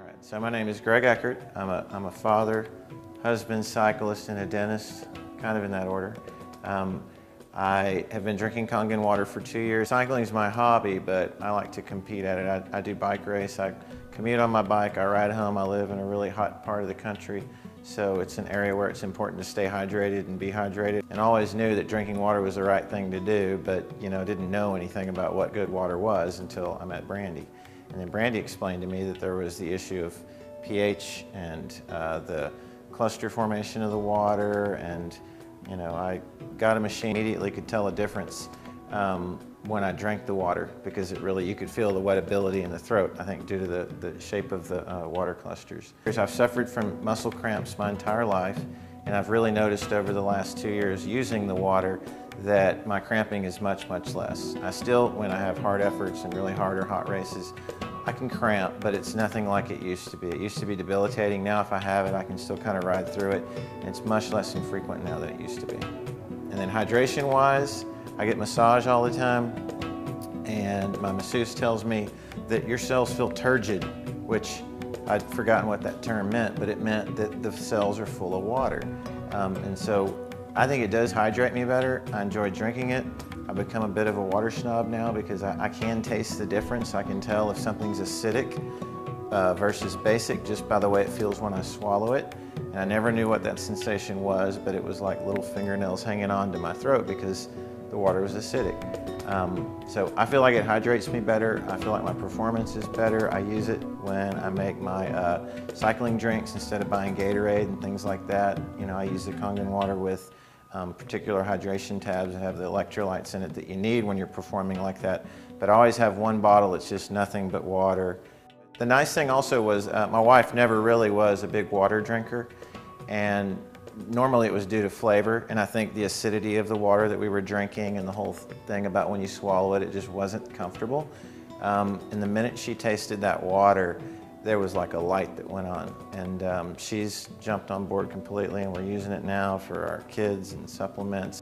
All right, so my name is Greg Eckert. I'm a father, husband, cyclist, and a dentist, kind of in that order. I have been drinking Kangan water for 2 years. Cycling is my hobby, but I like to compete at it. I do bike race, I commute on my bike, I ride home. I live in a really hot part of the country, so it's an area where it's important to stay hydrated and be hydrated. And I always knew that drinking water was the right thing to do, but didn't know anything about what good water was until I met Brandy. And then Brandy explained to me that there was the issue of pH and the cluster formation of the water, and I got a machine, immediately could tell a difference when I drank the water, because you could feel the wettability in the throat, I think due to the shape of the water clusters. I've suffered from muscle cramps my entire life, and I've really noticed over the last 2 years using the water that my cramping is much, much less. I still, when I have hard efforts and really hard or hot races, I can cramp, but it's nothing like it used to be. It used to be debilitating. Now if I have it, I can still kind of ride through it, and it's much less infrequent now than it used to be. And then hydration-wise, I get massage all the time, and my masseuse tells me that your cells feel turgid, which I'd forgotten what that term meant, but it meant that the cells are full of water. And so I think it does hydrate me better. I enjoy drinking it. I've become a bit of a water snob now because I can taste the difference. I can tell if something's acidic versus basic just by the way it feels when I swallow it. And I never knew what that sensation was, but it was like little fingernails hanging on to my throat because the water was acidic. So I feel like it hydrates me better. I feel like my performance is better. I use it when I make my cycling drinks instead of buying Gatorade and things like that. I use the Kangen water with particular hydration tabs that have the electrolytes in it that you need when you're performing like that. But I always have one bottle, it's just nothing but water. The nice thing also was my wife never really was a big water drinker, and normally it was due to flavor, and I think the acidity of the water that we were drinking and the whole thing about when you swallow it, it just wasn't comfortable. And the minute she tasted that water, there was like a light that went on, and she's jumped on board completely, and we're using it now for our kids and supplements.